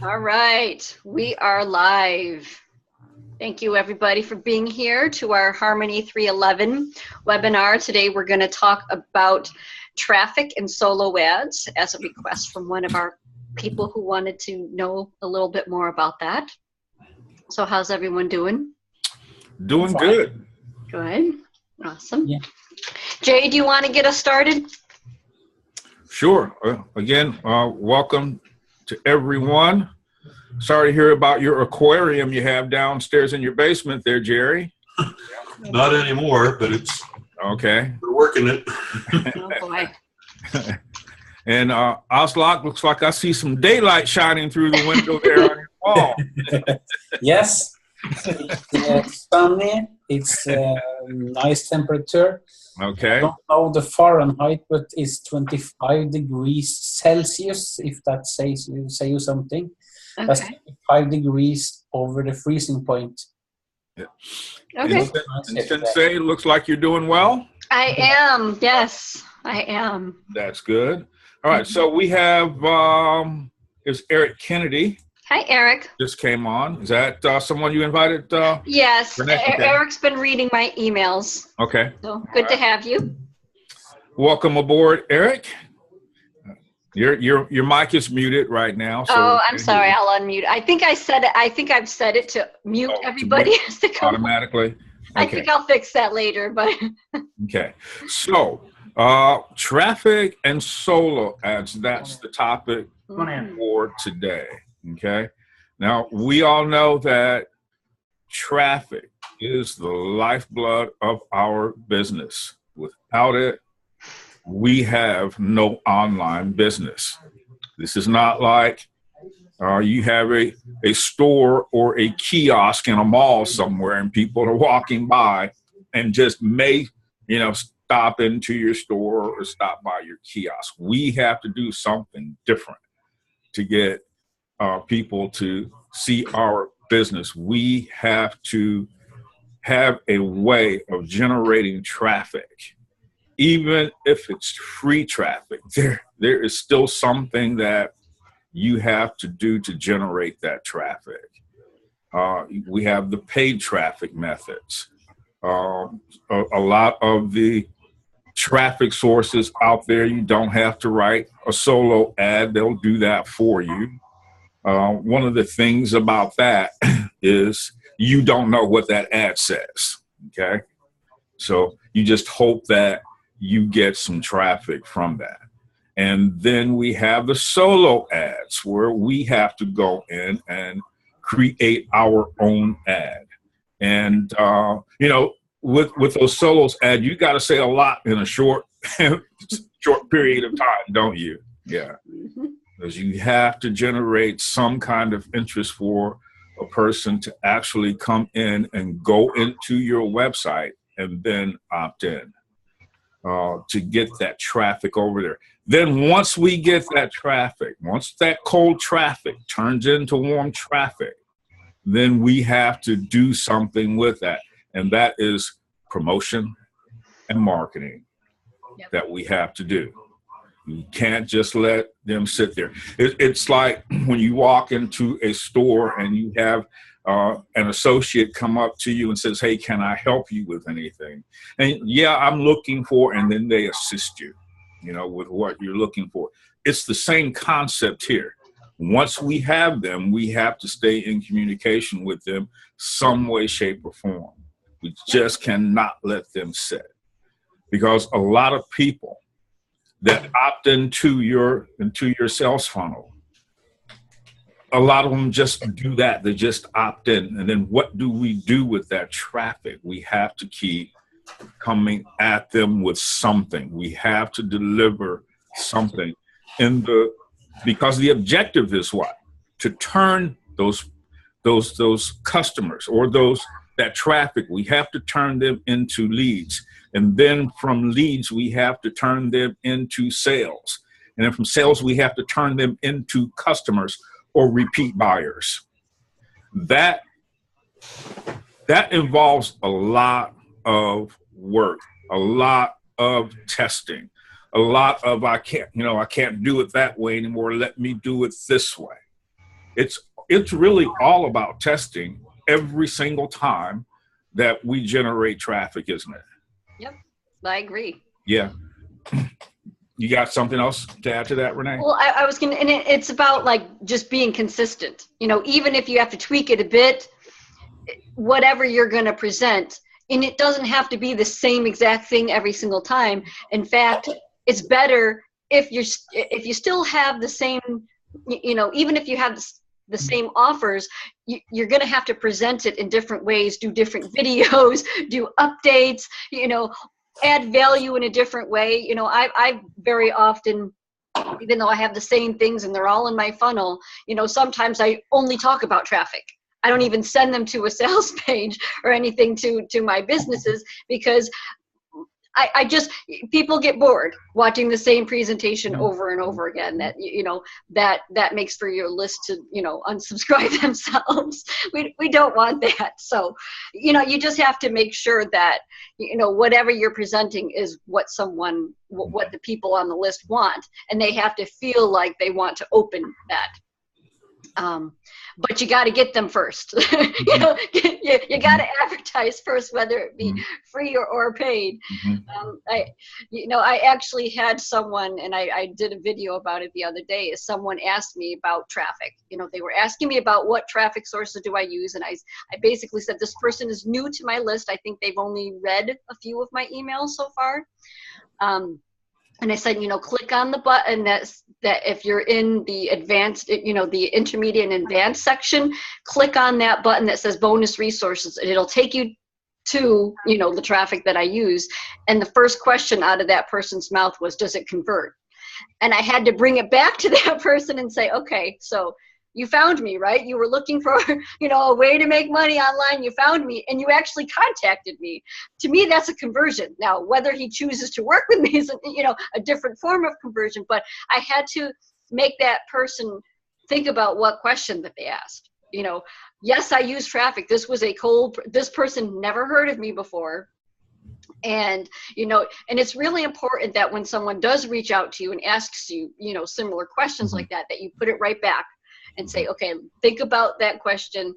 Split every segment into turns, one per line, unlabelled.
All right, we are live. Thank you everybody for being here to our Harmony 311 webinar. Today we're going to talk about traffic and solo ads as a request from one of our people who wanted to know a little bit more about that. So how's everyone doing?
Doing good.
Good. Awesome.
Yeah.
Jay, do you want to get us started?
Sure. Again, welcome to everyone. Sorry to hear about your aquarium you have downstairs in your basement there, Jerry.
Not anymore, but it's
okay.
We're working it.
Oh boy.
And Oslok, looks like I see some daylight shining through the window there on your wall.
Yes, it's sunny. It's nice temperature.
Okay.
I don't know the Fahrenheit, but it's 25 degrees Celsius, if that says you something.
Okay.
That's 5 degrees over the freezing point.
Yeah.
Okay.
And Sensei, looks like you're doing well.
I am. Yes, I am.
That's good. All right. So we have is Eric Kennedy.
Hi, Eric.
Just came on. Is that someone you invited?
Yes,
Okay.
Eric's been reading my emails.
Okay.
So good to have you.
Welcome aboard, Eric. Your mic is muted right now. So
Oh, I'm sorry. I'll unmute. I think I said it. I think I've said it to mute everybody as to come.
Automatically.
I think I'll fix that later, but
Okay. So traffic and solo ads, that's the topic for today. Okay. Now we all know that traffic is the lifeblood of our business. Without it, we have no online business. This is not like you have a store or a kiosk in a mall somewhere and people are walking by and just may, stop into your store or stop by your kiosk. We have to do something different to get people to see our business. We have to have a way of generating traffic. Even if it's free traffic, there is still something that you have to do to generate that traffic. We have the paid traffic methods. A lot of the traffic sources out there, you don't have to write a solo ad. They'll do that for you. One of the things about that is you don't know what that ad says, okay? So you just hope that you get some traffic from that. And then we have the solo ads where we have to go in and create our own ad. And, with those solos ad, you got to say a lot in a short period of time, don't you? Yeah. Because you have to generate some kind of interest for a person to actually come in and go into your website and then opt in. To get that traffic over there. Then once we get that traffic, once that cold traffic turns into warm traffic, then we have to do something with that. And that is promotion and marketing that we have to do. You can't just let them sit there. It's like when you walk into a store and you have an associate come up to you and says, hey, can I help you with anything? And yeah, I'm looking for, and then they assist you, with what you're looking for. It's the same concept here. Once we have them, we have to stay in communication with them some way, shape, or form. We just cannot let them sit. Because a lot of people that opt into your sales funnel, a lot of them just do that. They just opt in. And then what do we do with that traffic? We have to keep coming at them with something. We have to deliver something because the objective is what? To turn those customers or that traffic, we have to turn them into leads. And then from leads, we have to turn them into sales. And then from sales, we have to turn them into customers or repeat buyers. That involves a lot of work, a lot of testing, a lot of I can't do it that way anymore. Let me do it this way. it's really all about testing every single time that we generate traffic, isn't it?
Yep, I agree.
Yeah. You got something else to add to that, Renee?
Well, I was gonna, and it's about like just being consistent. You know, even if you have to tweak it a bit, whatever you're going to present, and it doesn't have to be the same exact thing every single time. In fact, it's better if you still have the same, you know, even if you have the same offers, you're going to have to present it in different ways, do different videos, do updates, you know, add value in a different way. You know, I very often, even though I have the same things and they're all in my funnel, you know, sometimes I only talk about traffic. I don't even send them to a sales page or anything to my businesses, because I just, people get bored watching the same presentation over and over again. That, you know, that makes for your list to, you know, unsubscribe themselves. We don't want that. So, you know, you just have to make sure that, you know, whatever you're presenting is what the people on the list want, and they have to feel like they want to open that. But you got to get them first. You know, you got to advertise first, whether it be free or paid. I actually had someone, and I did a video about it the other day, is someone asked me about traffic. You know, they were asking me about what traffic sources do I use, and I basically said, this person is new to my list. I think they've only read a few of my emails so far. And I said, you know, click on the button that if you're in the advanced, you know, the intermediate and advanced section, click on that button that says bonus resources, and it'll take you to, you know, the traffic that I use. And the first question out of that person's mouth was, does it convert? And I had to bring it back to that person and say, okay, so you found me, right? You were looking for, you know, a way to make money online. You found me, and you actually contacted me. To me, that's a conversion. Now, whether he chooses to work with me is, you know, a different form of conversion. But I had to make that person think about what question that they asked. You know, yes, I use traffic. This was this person never heard of me before. And, you know, and it's really important that when someone does reach out to you and asks you, you know, similar questions like that you put it right back and say, okay, think about that question.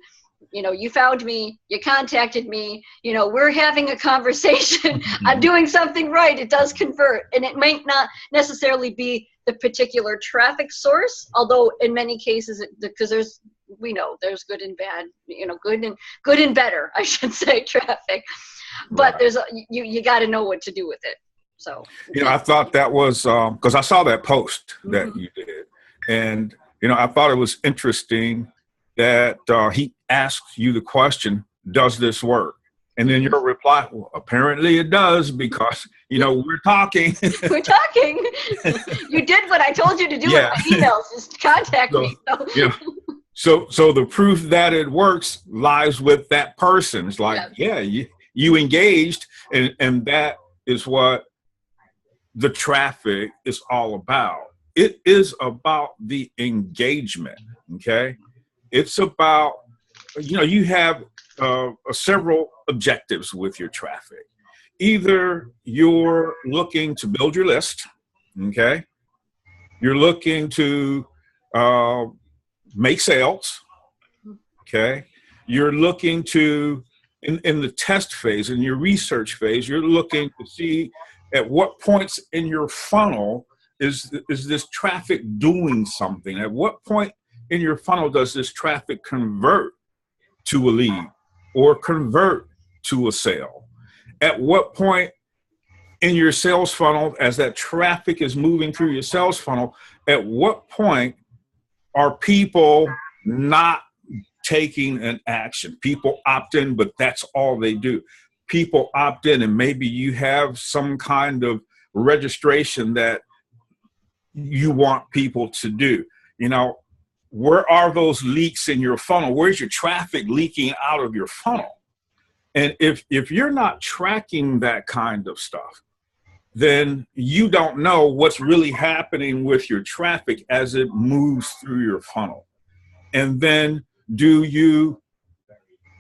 You know, you found me, you contacted me, you know, we're having a conversation. I'm doing something right. It does convert. And it might not necessarily be the particular traffic source, although in many cases, because we know there's good and bad, you know, good and better, I should say, traffic. But there's you got to know what to do with it. So,
you know, I thought that was because I saw that post that you did, and you know, I thought it was interesting that he asked you the question, does this work? And then your reply, well, apparently it does, because, you know, we're talking.
We're talking. You did what I told you to do in my emails, just contact me. So.
Yeah. So the proof that it works lies with that person. It's like, you engaged, and that is what the traffic is all about. It is about the engagement, okay? It's about, you know, you have several objectives with your traffic. Either you're looking to build your list, okay? You're looking to make sales, okay? You're looking to, in the test phase, in your research phase, you're looking to see at what points in your funnel is this traffic doing something? At what point in your funnel does this traffic convert to a lead or convert to a sale? At what point in your sales funnel, as that traffic is moving through your sales funnel, at what point are people not taking an action? People opt in, but that's all they do. People opt in, and maybe you have some kind of registration that you want people to do. You know, where are those leaks in your funnel? Where's your traffic leaking out of your funnel? And if you're not tracking that kind of stuff, then you don't know what's really happening with your traffic as it moves through your funnel. And then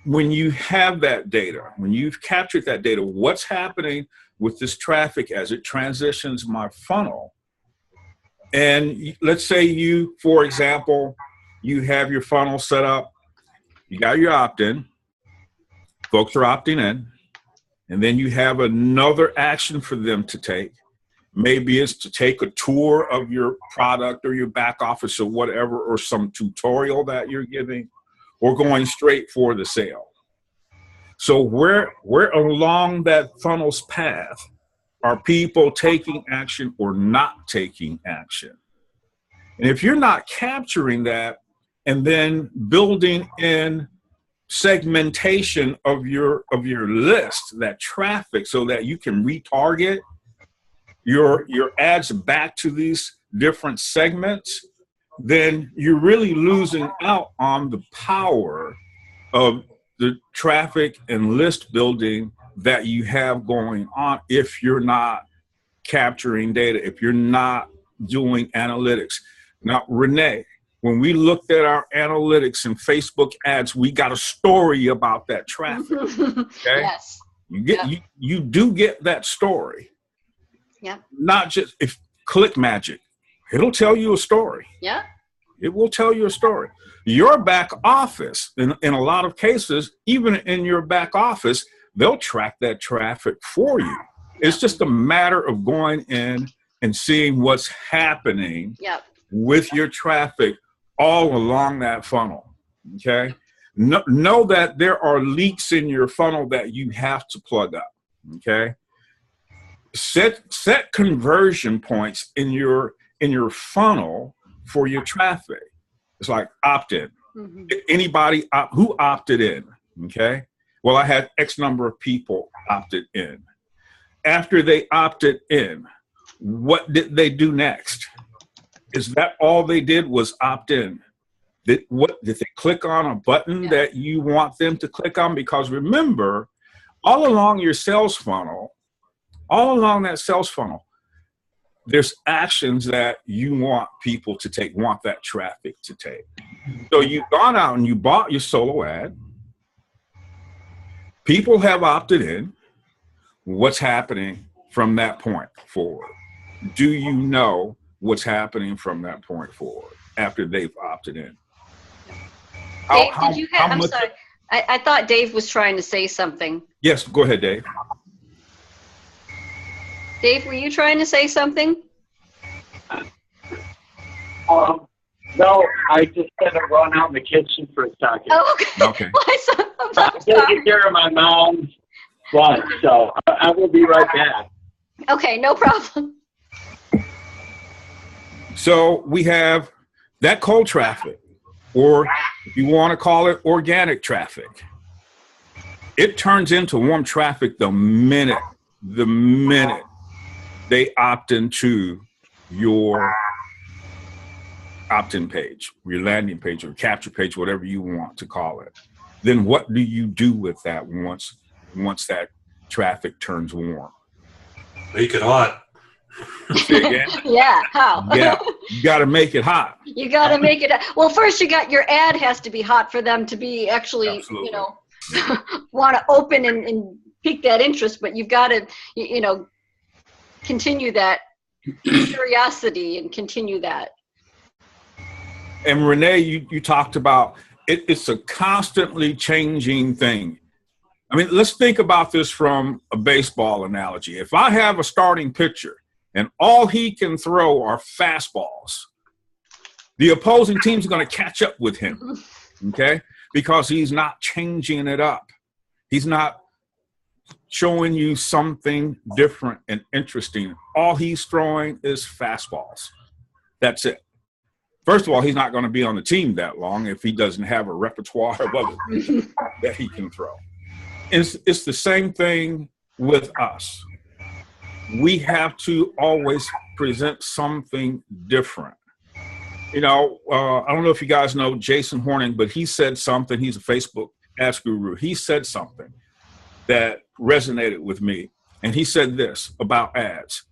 when you have that data, when you've captured that data, what's happening with this traffic as it transitions my funnel? And let's say you, for example, you have your funnel set up, you got your opt-in, folks are opting in, and then you have another action for them to take. Maybe it's to take a tour of your product or your back office or whatever, or some tutorial that you're giving, or going straight for the sale. So where along that funnel's path are people taking action or not taking action? And if you're not capturing that and then building in segmentation of your list, that traffic, so that you can retarget your ads back to these different segments, then you're really losing out on the power of the traffic and list building that you have going on if you're not capturing data, if you're not doing analytics. Now, Renee, when we looked at our analytics and Facebook ads, we got a story about that traffic. Okay?
Yes.
You do get that story.
Yeah.
Not just if ClickMagick, it'll tell you a story.
Yeah.
It will tell you a story. Your back office, in a lot of cases, even in your back office, they'll track that traffic for you. It's just a matter of going in and seeing what's happening with your traffic all along that funnel. Okay? Know that there are leaks in your funnel that you have to plug up. Okay? Set conversion points in your funnel for your traffic. It's like opt-in. Mm-hmm. Anybody who opted in, okay? Well, I had X number of people opted in. After they opted in, what did they do next? Is that all they did was opt in? Did they click on a button that you want them to click on? Because remember, all along your sales funnel, all along that sales funnel, there's actions that you want people to take, want that traffic to take. So you've gone out and you bought your solo ad. People have opted in. What's happening from that point forward? Do you know what's happening from that point forward after they've opted in?
Dave, I'm sorry. I thought Dave was trying to say something.
Yes, go ahead, Dave.
Dave, were you trying to say something?
No, I just had to run out in the kitchen for a second.
Oh, okay.
I'm taking care of my mom's lunch, so I will be right back.
Okay, no problem.
So we have that cold traffic, or if you want to call it organic traffic. It turns into warm traffic the minute they opt into your opt-in page, your landing page or capture page, whatever you want to call it. Then what do you do with that once that traffic turns warm?
Make it hot.
Say again?
Yeah, how?
Yeah, you got to make it hot.
You got to make it. Well, first your ad has to be hot for them to be actually,
Absolutely.
Want to open and pique that interest. But you've got to, continue that curiosity and continue that.
And Renee, you talked about it's a constantly changing thing. I mean, let's think about this from a baseball analogy. If I have a starting pitcher and all he can throw are fastballs, the opposing team's going to catch up with him, okay? Because he's not changing it up. He's not showing you something different and interesting. All he's throwing is fastballs. That's it. First of all, he's not going to be on the team that long if he doesn't have a repertoire of other things that he can throw. It's the same thing with us. We have to always present something different. I don't know if you guys know Jason Horning, but he said something. He's a Facebook ads guru. He said something that resonated with me. And he said this about ads.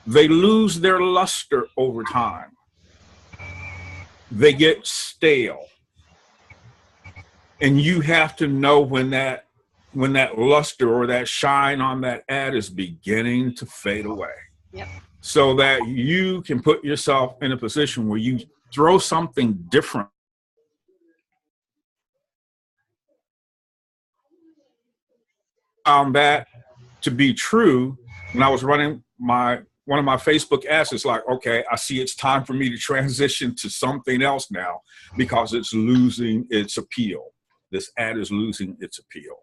They lose their luster over time. They get stale. And you have to know when that luster or that shine on that ad is beginning to fade away.
Yep.
So that you can put yourself in a position where you throw something different found that to be true when I was running one of my Facebook ads. It's like, okay, I see it's time for me to transition to something else now because it's losing its appeal. This ad is losing its appeal.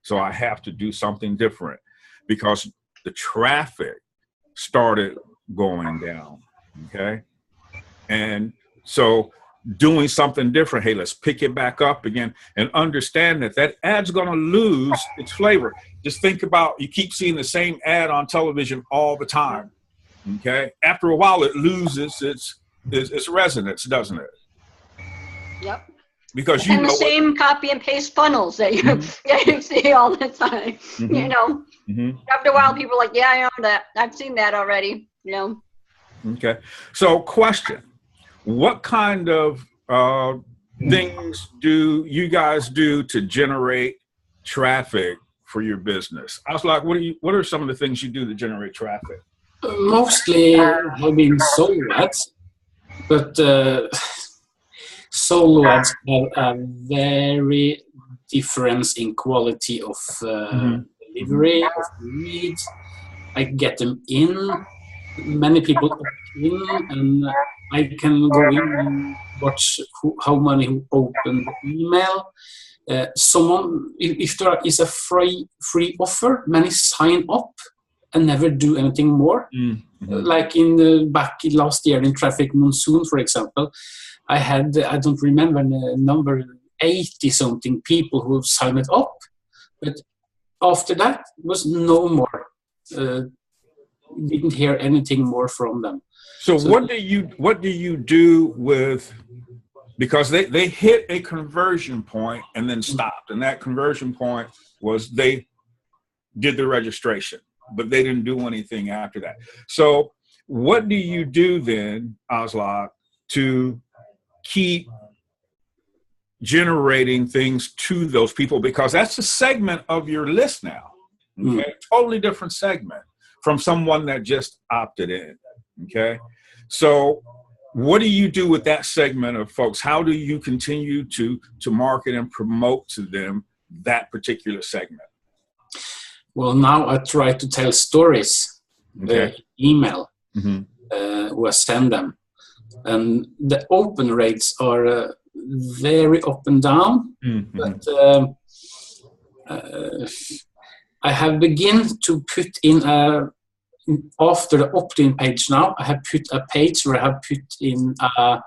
So I have to do something different because the traffic started going down. Okay. And so doing something different, hey, let's pick it back up again and understand that ad's going to lose its flavor. Just think about, you keep seeing the same ad on television all the time. Okay. After a while, it loses its resonance, doesn't it?
Yep.
Because
and the same copy and paste funnels that you see all the time. You know, after a while, people are like, yeah, I know that. I've seen that already. You know.
Okay. So, question. What kind of things do you guys do to generate traffic for your business? I was like, what are some of the things you do to generate traffic?
Mostly have been solo ads, but solo ads have a very difference in quality of delivery, of leads. I get them in. Many people opt in, and I can go in and watch how many open the email. If there is a free offer, many sign up and never do anything more. Like back last year in Traffic Monsoon, for example, I had, I don't remember the number, 80 something people who signed up, but after that was no more. Didn't hear anything more from them.
So what do you do with, because they hit a conversion point and then stopped, and that conversion point was they did the registration, but they didn't do anything after that. So what do you do then, Aslak, to keep generating things to those people? Because that's a segment of your list now. Okay? Totally different segment from someone that just opted in. Okay. So what do you do with that segment of folks? How do you continue to market and promote to them that particular segment?
Well, now I try to tell stories, email, who I send them. And the open rates are very up and down, but I have begun to put in after the opt-in page now, I have put a page where I have put in a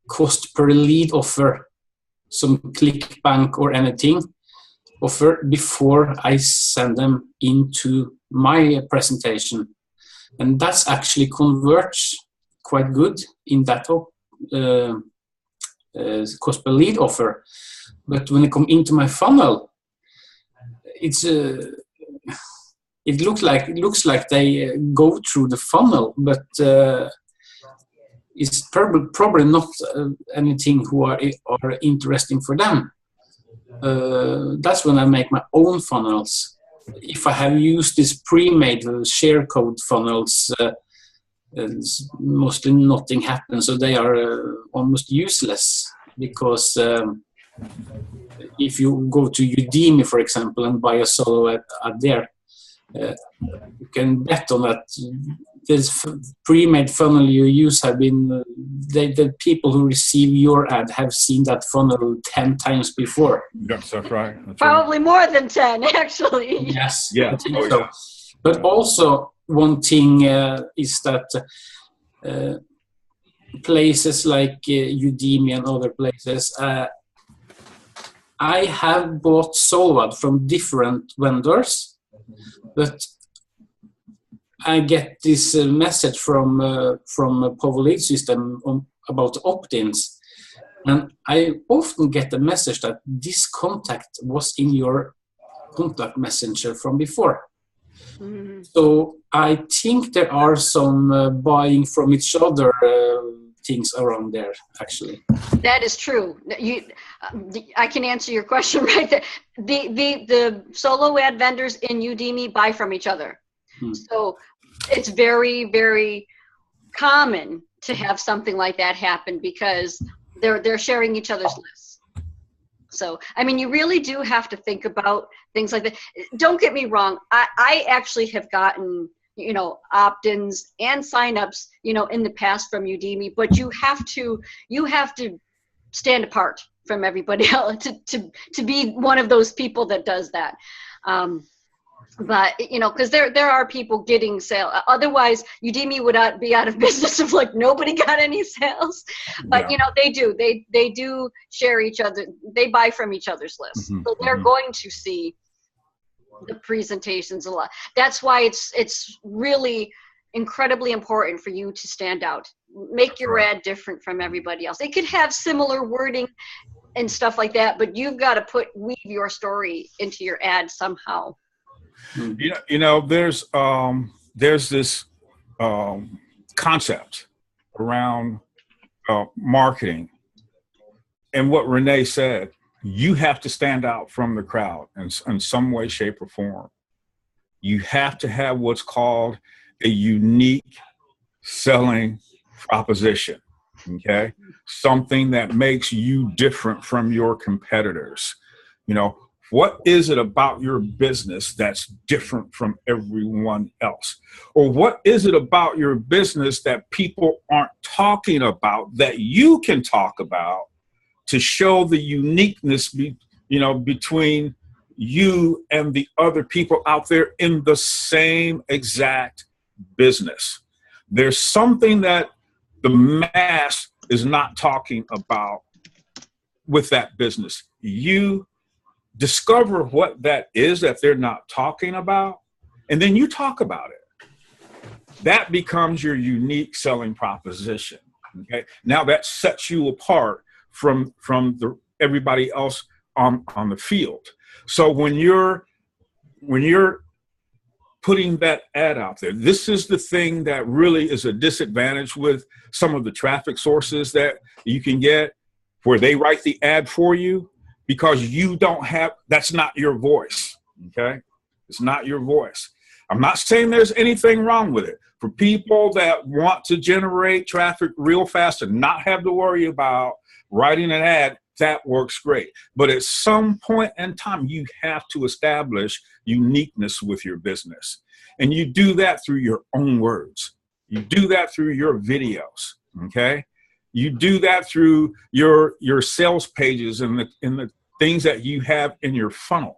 cost per lead offer, some ClickBank or anything offer before I send them into my presentation. And that's actually converts quite good in that cost per lead offer. But when it comes into my funnel, it looks like they go through the funnel, but it's probably not anything who are interesting for them. That's when I make my own funnels. If I have used this pre-made share code funnels, mostly nothing happens, so they are almost useless, because if you go to Udemy, for example, and buy a solo ad there, you can bet on that this pre-made funnel you use have been the people who receive your ad have seen that funnel 10 times before.
Yes, that's right.
Probably more than 10, actually.
Yes.
Yeah.
So. But also one thing is that places like Udemy and other places, I have bought solo ad from different vendors, but I get this message from a Power Lead system about opt-ins, and I often get the message that this contact was in your contact messenger from before. Mm-hmm. So I think there are some buying from each other things around there, actually.
That is true. I can answer your question right there. The solo ad vendors in Udemy buy from each other. So it's very, very common to have something like that happen because they're sharing each other's lists. So, I mean, you really do have to think about things like that. Don't get me wrong. I actually have gotten, you know, opt-ins and signups, you know, in the past from Udemy, but you have to stand apart from everybody else to be one of those people that does that. But, you know, because there are people getting sale. Otherwise, Udemy would be out of business if like nobody got any sales. But, you know, they do share each other. They buy from each other's lists. So they're going to see the presentations a lot. That's why it's really incredibly important for you to stand out. Make your ad different from everybody else. It could have similar wording and stuff like that, but you've got to weave your story into your ad somehow.
You know, there's this concept around marketing, and what Renee said, you have to stand out from the crowd in some way, shape, or form. You have to have what's called a unique selling proposition, okay? Something that makes you different from your competitors. You know, what is it about your business that's different from everyone else? Or what is it about your business that people aren't talking about that you can talk about to show the uniqueness between you and the other people out there in the same exact business? There's something that the mass is not talking about with that business. You discover what that is that they're not talking about, and then you talk about it. That becomes your unique selling proposition. Okay, now that sets you apart from everybody else on the field. So when you're putting that ad out there, this is the thing that really is a disadvantage with some of the traffic sources that you can get, where they write the ad for you, because you don't have, that's not your voice, okay? It's not your voice. I'm not saying there's anything wrong with it. For people that want to generate traffic real fast and not have to worry about writing an ad, that works great. But at some point in time, you have to establish uniqueness with your business. And you do that through your own words. You do that through your videos, okay? You do that through your sales pages and the things that you have in your funnel.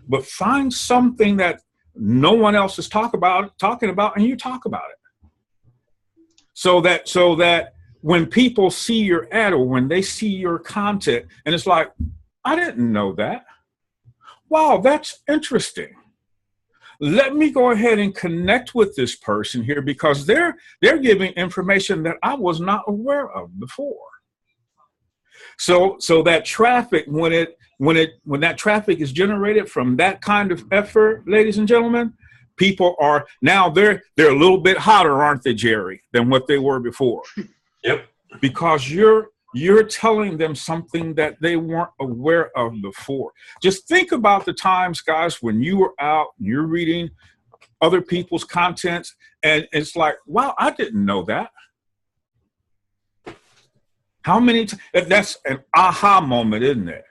But find something that no one else is talking about, and you talk about it. So that when people see your ad or when they see your content, and it's like, I didn't know that. Wow, that's interesting. Let me go ahead and connect with this person here because they're giving information that I was not aware of before. So that traffic, when that traffic is generated from that kind of effort, ladies and gentlemen, people are now they're a little bit hotter, aren't they, Jerry, than what they were before?
Yep.
Because you're telling them something that they weren't aware of before. Just think about the times, guys, when you were out and you're reading other people's contents, and it's like, wow, I didn't know that. How many times? That's an aha moment, isn't it?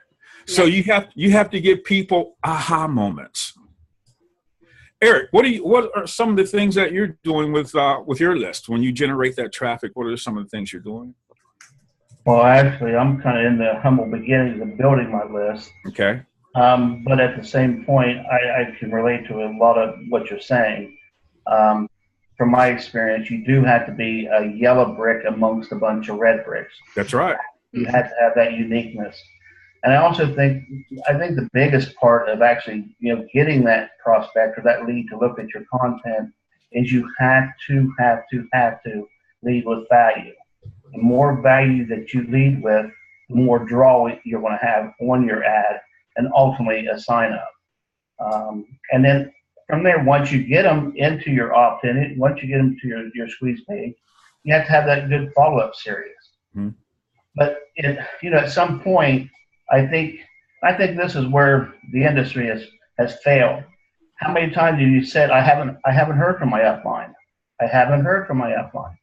Yeah. So you have to give people aha moments. Eric, what are some of the things that you're doing with your list when you generate that traffic? What are some of the things you're doing?
Well, actually, I'm kind of in the humble beginnings of building my list.
Okay.
But at the same point, I can relate to a lot of what you're saying. From my experience, you do have to be a yellow brick amongst a bunch of red bricks.
That's right.
You have to have that uniqueness. And I also think the biggest part of actually, getting that prospect or that lead to look at your content is you have to lead with value. The more value that you lead with, the more draw you're going to have on your ad and ultimately a sign up. And then from there, once you get them into your opt-in, once you get them to your squeeze page, you have to have that good follow-up series. Mm-hmm. But at some point, I think this is where the industry has failed. How many times have you said, I haven't heard from my upline? I haven't heard from my upline.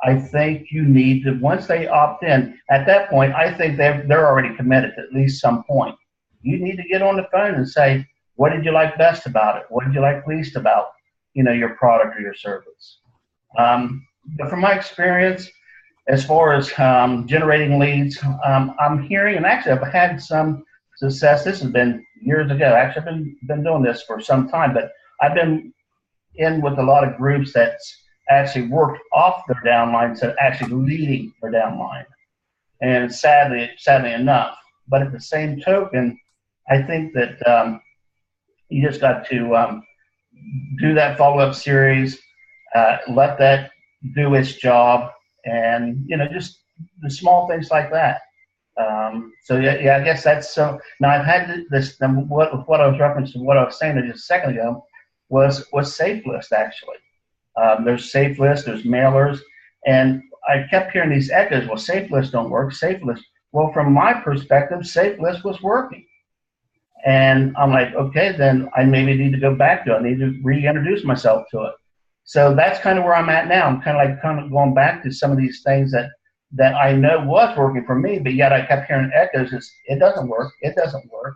I think you need to, once they opt in, at that point, I think they're already committed to at least some point. You need to get on the phone and say, what did you like best about it? What did you like least about, your product or your service? But from my experience, as far as generating leads, I'm hearing, and actually I've had some success. This has been years ago. Actually, I've been doing this for some time, but I've been in with a lot of groups that's actually worked off their downline instead of actually leading their downline. And sadly enough, but at the same token, I think that you just got to do that follow-up series, let that do its job, and just the small things like that. So yeah, I guess that's so. Now I've had this. What I was referencing, what I was saying just a second ago, was SafeList actually. There's SafeList, there's mailers, and I kept hearing these echoes. Well, SafeList don't work. SafeList. Well, from my perspective, SafeList was working. And I'm like, okay, then I maybe need to go back to it. I need to reintroduce myself to it. So that's kind of where I'm at now. I'm kind of going back to some of these things that I know was working for me, but yet I kept hearing echoes. It doesn't work. It doesn't work.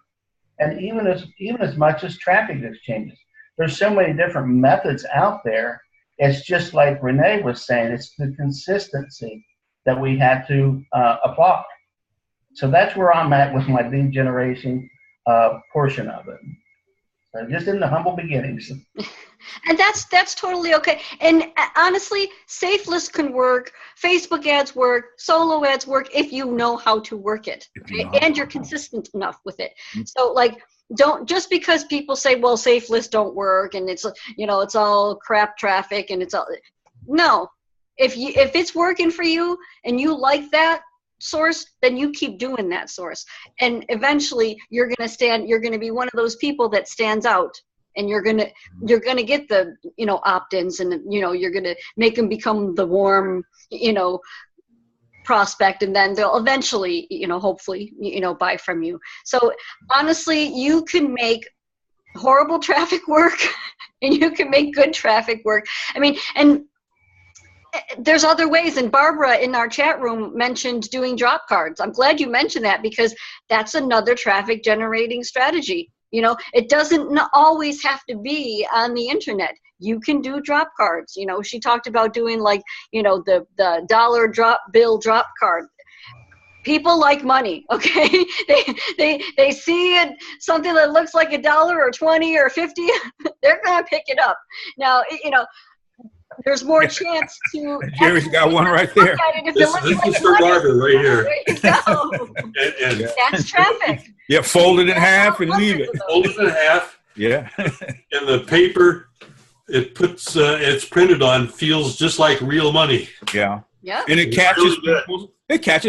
And even as much as traffic exchanges, there's so many different methods out there. It's just like Renee was saying, it's the consistency that we had to apply. So that's where I'm at with my lead generation portion of it. So just in the humble beginnings.
And that's totally okay. And honestly, SafeList can work. Facebook ads work. Solo ads work if you know how to work it, and you're consistent enough with it. So don't, just because people say, well, SafeList don't work and it's it's all crap traffic and it's all, no. If it's working for you and you like that source, then you keep doing that source, and eventually you're going to be one of those people that stands out, and you're going to get the opt-ins, and you're going to make them become the warm prospect, and then they'll eventually hopefully buy from you. So honestly, you can make horrible traffic work and you can make good traffic work. I mean, and there's other ways, and Barbara in our chat room mentioned doing drop cards. I'm glad you mentioned that, because that's another traffic generating strategy. It doesn't always have to be on the internet. You can do drop cards. She talked about doing the dollar bill drop card. People like money, okay? They see something that looks like $1 or 20 or 50, they're gonna pick it up. Now, there's more chance to.
Jerry's got one right there.
This is for Barbara right here.
There you go.
and
that's traffic.
Yeah, fold it in half and leave it.
Fold it in half.
Yeah.
And the paper it's printed on feels just like real money.
Yeah.
Yeah.
And it catches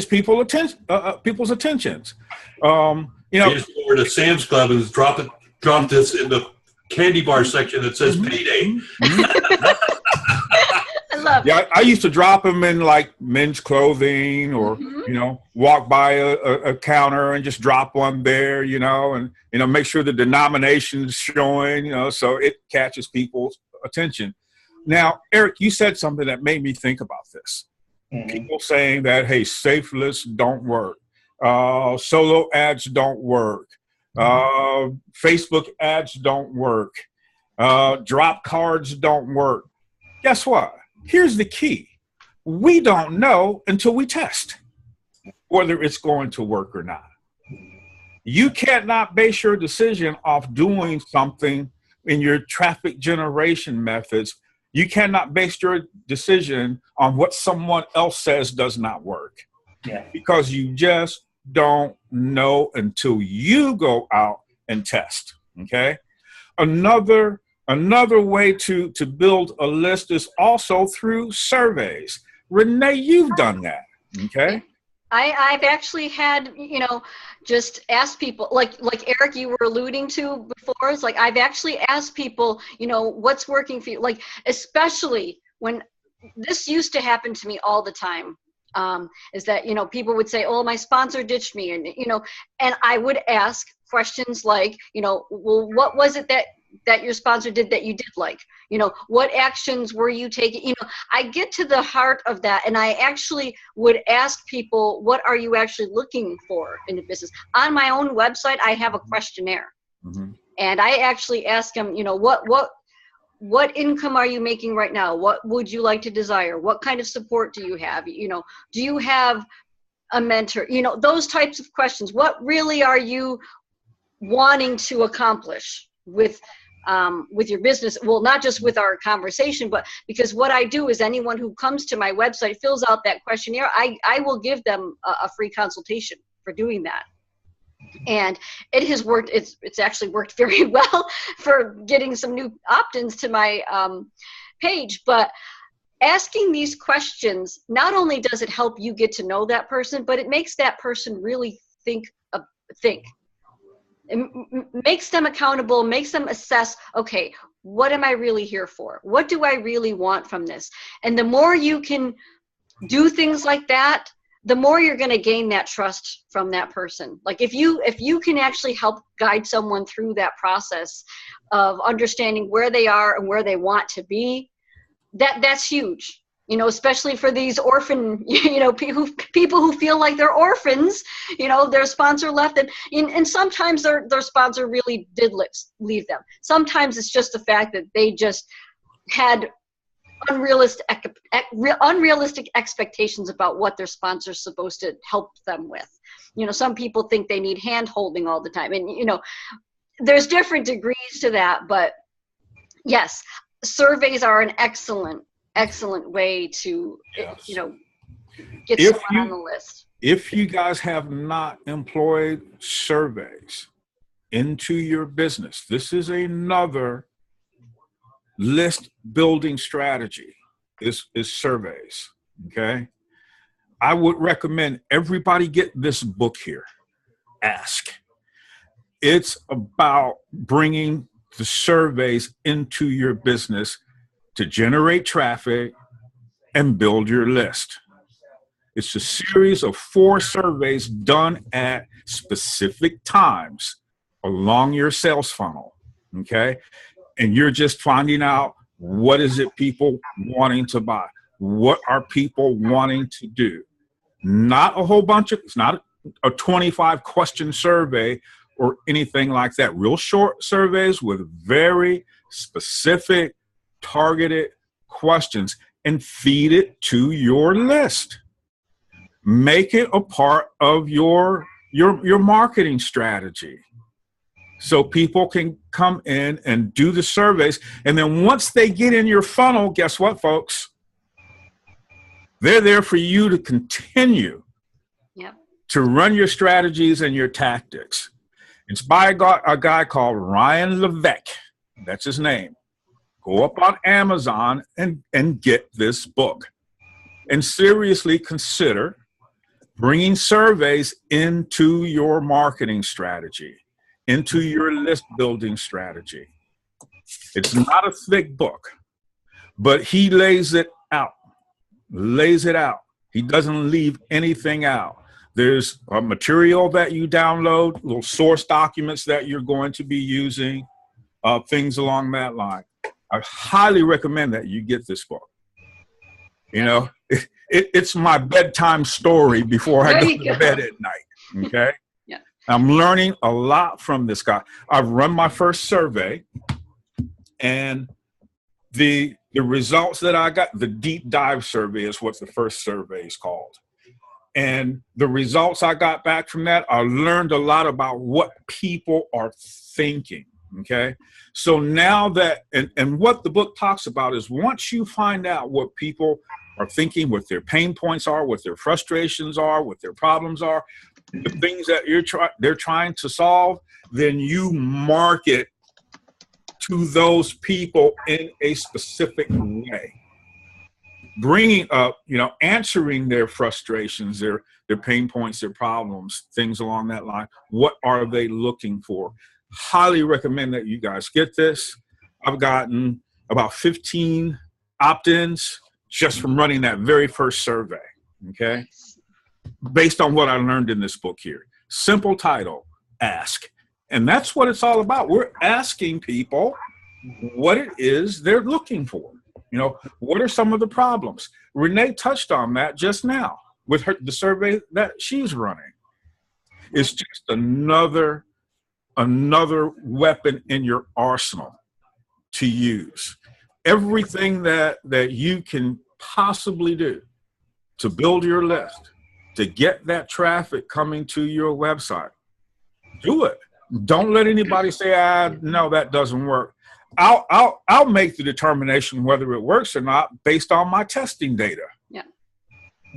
people's attentions.
I used to go over to Sam's Club and drop this in the candy bar section that says payday.
I love it.
Yeah, I used to drop them in men's clothing, or walk by a counter and just drop one there, and make sure the denomination's showing, so it catches people's attention. Now, Eric, you said something that made me think about this. People saying that, hey, SafeList don't work, solo ads don't work, Facebook ads don't work, drop cards don't work. Guess what? Here's the key. We don't know until we test whether it's going to work or not. You cannot base your decision off doing something in your traffic generation methods. You cannot base your decision on what someone else says does not work.
Yeah.
Because you just don't know until you go out and test. Okay. Another way to build a list is also through surveys. Renee, you've done that. Okay.
I've actually had, just asked people, like Eric, you were alluding to before. It's I've actually asked people, what's working for you? Especially when this used to happen to me all the time, is that, people would say, oh, my sponsor ditched me. And I would ask questions like, well, what was it that that your sponsor did that you did like? You know, what actions were you taking? You know, I get to the heart of that, and I actually would ask people, what are you actually looking for in a business? On my own website, I have a questionnaire. Mm-hmm. And I actually ask them, you know, what income are you making right now? What would you like to desire? What kind of support do you have? You know, do you have a mentor? You know, those types of questions. What really are you wanting to accomplish with your business? Well, not just with our conversation, but because what I do is anyone who comes to my website, fills out that questionnaire, I will give them a free consultation for doing that. And it has worked. It's actually worked very well for getting some new opt-ins to my page. But asking these questions, not only does it help you get to know that person, but it makes that person really think. It makes them accountable, makes them assess, okay, what am I really here for? What do I really want from this? And the more you can do things like that, the more you're going to gain that trust from that person. Like if you can actually help guide someone through that process of understanding where they are and where they want to be, that's huge. You know, especially for these orphan, you know, people who feel like they're orphans, you know, their sponsor left them. And sometimes their sponsor really did leave them. Sometimes it's just the fact that they just had unrealistic expectations about what their sponsor's supposed to help them with. You know, some people think they need hand holding all the time. And, you know, there's different degrees to that. But yes, surveys are an excellent way to, you know, get someone on the list.
If you guys have not employed surveys into your business, this is another list building strategy is surveys. Okay. I would recommend everybody get this book here. Ask. It's about bringing the surveys into your business to generate traffic and build your list. It's a series of 4 surveys done at specific times along your sales funnel. Okay. And you're just finding out, what is it people wanting to buy? What are people wanting to do? Not a whole bunch of, it's not a 25 question survey or anything like that. Real short surveys with very specific, targeted questions, and feed it to your list. Make it a part of your marketing strategy. So people can come in and do the surveys. And then once they get in your funnel, guess what, folks? They're there for you to continue to run your strategies and your tactics. It's by a guy called Ryan Levesque. That's his name. Go up on Amazon and get this book. And seriously consider bringing surveys into your marketing strategy, into your list building strategy. It's not a thick book, but he lays it out. He doesn't leave anything out. There's a material that you download, little source documents that you're going to be using, things along that line. I highly recommend that you get this book. You know, it's my bedtime story before I go to bed at night. Okay. I'm learning a lot from this guy. I've run my first survey, and the results that I got, the deep dive survey is what the first survey is called. And the results I got back from that, I learned a lot about what people are thinking. Okay. So now that, and what the book talks about is once you find out what people are thinking, what their pain points are, what their frustrations are, what their problems are, the things that they're trying to solve, then you market to those people in a specific way, bringing up, you know, answering their frustrations, their pain points, their problems, things along that line. What are they looking for? Highly recommend that you guys get this. I've gotten about 15 opt-ins just from running that very first survey. Okay. Based on what I learned in this book here. Simple title, Ask. And that's what it's all about. We're asking people what it is they're looking for. What are some of the problems? Renee touched on that just now with the survey that she's running. It's just another weapon in your arsenal to use. Everything that you can possibly do to build your list, to get that traffic coming to your website, do it. Don't let anybody say, no, that doesn't work. I'll make the determination whether it works or not based on my testing data.
Yeah.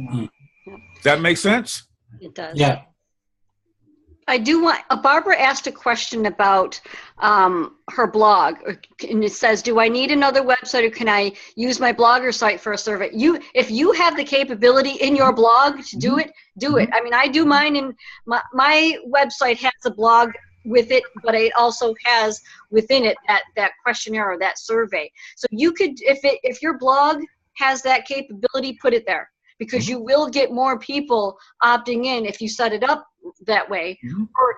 Does that make sense?
It does.
Yeah.
I do want, Barbara asked a question about her blog, and it says, do I need another website, or can I use my Blogger site for a survey? If you have the capability in your blog to do it, do it. I mean, I do mine, and my website has a blog with it, but it also has within it that questionnaire or that survey. So you could, if your blog has that capability, put it there, because you will get more people opting in if you set it up that way, or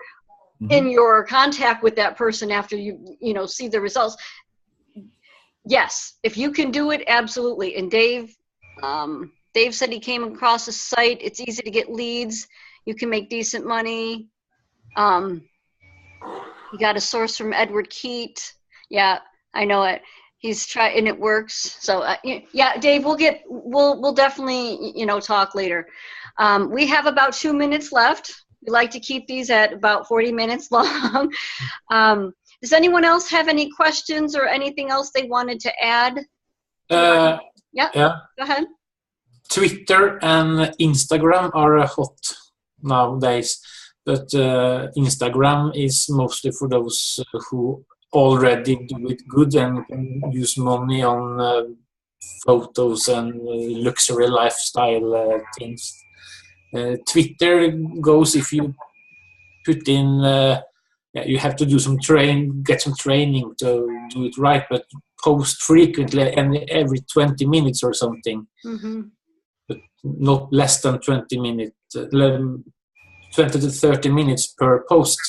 in your contact with that person after you see the results. Yes, if you can do it, absolutely. And Dave said he came across a site. It's easy to get leads. You can make decent money. He got a source from Edward Keat. Yeah, I know it. He's tried, and it works. So yeah, Dave, we'll definitely talk later. We have about 2 minutes left. We like to keep these at about 40 minutes long. Does anyone else have any questions or anything else they wanted to add? Yeah. Go ahead.
Twitter and Instagram are hot nowadays, but Instagram is mostly for those who already do it good and can use money on photos and luxury lifestyle things. Twitter goes if you put in, you have to do get some training to do it right, but post frequently and every 20 minutes or something. But not less than 20 minutes, 20 to 30 minutes per post.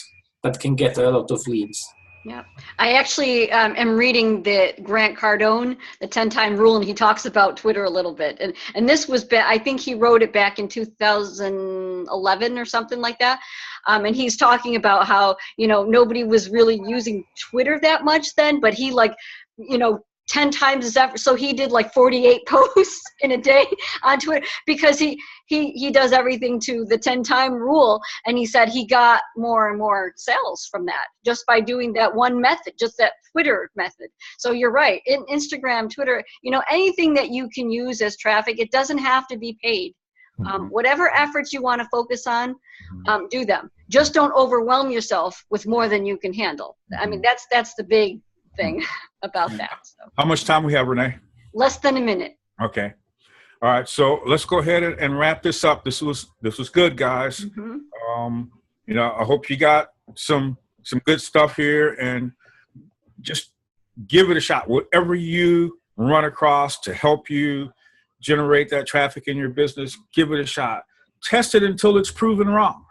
That can get a lot of leads.
Yeah, I actually am reading the Grant Cardone, the 10-time rule, and he talks about Twitter a little bit. And this was, I think he wrote it back in 2011 or something like that. And he's talking about how, nobody was really using Twitter that much then, but he 10 times as effort. So he did 48 posts in a day on Twitter, because he does everything to the 10-time rule. And he said he got more and more sales from that just by doing that one method, just that Twitter method. So you're right. In Instagram, Twitter, anything that you can use as traffic, it doesn't have to be paid. Whatever efforts you want to focus on, do them. Just don't overwhelm yourself with more than you can handle. I mean, that's the big thing about that. So.
How much time we have, Renee?
Less than a minute.
Okay. All right. So let's go ahead and wrap this up. This was good, guys. I hope you got some good stuff here, and just give it a shot. Whatever you run across to help you generate that traffic in your business, give it a shot. Test it until it's proven wrong.